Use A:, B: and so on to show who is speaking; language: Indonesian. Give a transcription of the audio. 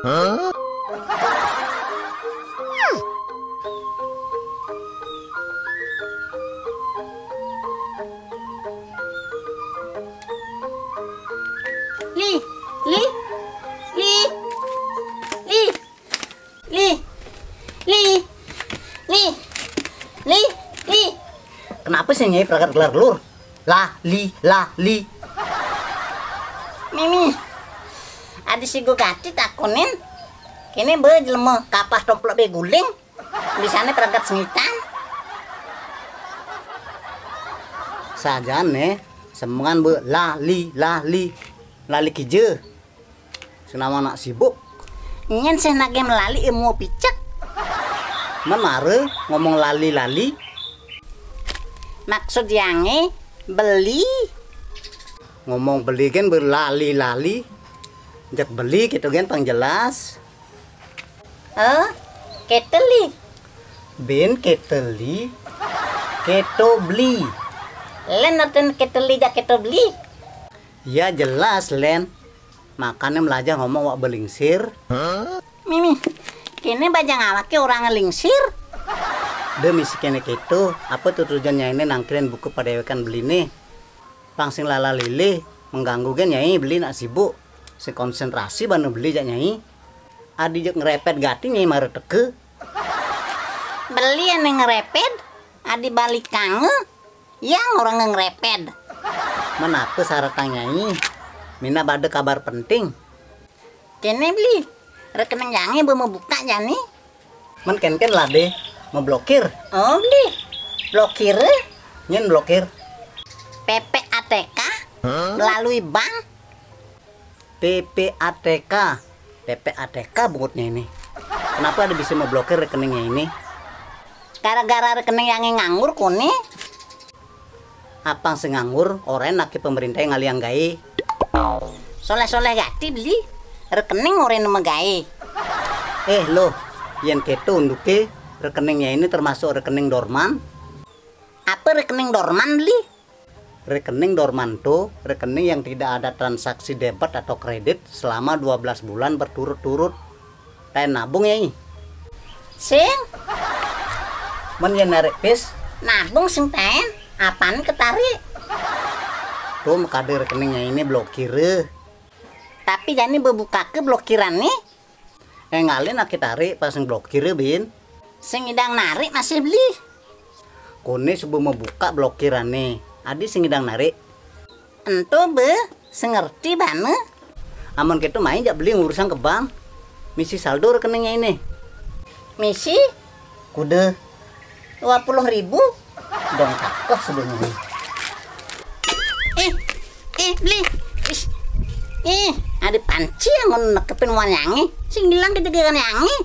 A: Hah?
B: Li, li, li, li, li, li, li, li, li.
C: Kenapa sih Nyai prakar gelar gelur? Lah, li.
B: Mimi, ada si gue gati takunin. Kini be jelema kapas domplok be guling. Di sana perangkat sengitan.
C: Sajane semangan be lali lali kije. Senama nak sibuk.
B: Ingin saya nage melali ilmu picek.
C: Menare ngomong lali.
B: Maksud yange beli.
C: Ngomong beli kan berlali. Jak beli gitu kan pang jelas.
B: Keteli.
C: Ben keteli. Keto beli.
B: Len nonton keteli jak keto beli.
C: Ya jelas Len. Makanya melajar ngomong wak belingsir.
B: Mimi, kini bajang awake orang ngelingsir.
C: Demi si kene keto, apa tuh tujuannya ini nangkirin buku pada ikan beli nih. Langsung lala lili mengganggu kan Nyai beli nak sibuk. Si konsentrasi banu beli jak Nyai. Adi jak ngerepet gati Nyai mare teke.
B: Beli yang ngerepet, adi balik kange. Yang orang ngerepet.
C: Menapa syarat Nyai? Mina bade kabar penting.
B: Kene beli rekening yange mau buka jani.
C: Men ken lah deh mau blokir.
B: Oh beli blokir.
C: Nyen blokir.
B: PPATK melalui bank.
C: PPATK bungutnya ini. Kenapa ada bisa mau blokir rekeningnya ini?
B: Gara-gara rekening yang nganggur kuni.
C: Apang sing nganggur orang naki pemerintah yang ngaliang gawe.
B: Soleh-soleh gati beli rekening orang nama gawe.
C: Loh, yang keto unduke rekeningnya ini termasuk rekening dorman.
B: Apa rekening dorman beli?
C: Rekening dorman tuh rekening yang tidak ada transaksi debit atau kredit selama 12 bulan berturut-turut. Kayak nabung ya ini.
B: Sing
C: Men yang narik pis
B: nabung sing ten apaan ketarik.
C: tuh kade rekeningnya ini blokir.
B: Tapi jani bebuka ke blokiran nih.
C: Ngalin aki tarik pas blokir bin.
B: Sing idang narik masih beli.
C: Kone sebelum membuka blokiran nih. Adi sing idang narik.
B: Ento be sengerti bana.
C: Aman gitu main jak beli urusan ke bank. Misi saldo rekeningnya ini.
B: Misi
C: Kude
B: 20.000.
C: dong takut sebelumnya.
B: Beli. Ada panci yang nekepin wanyangi. Sing bilang kita yangi.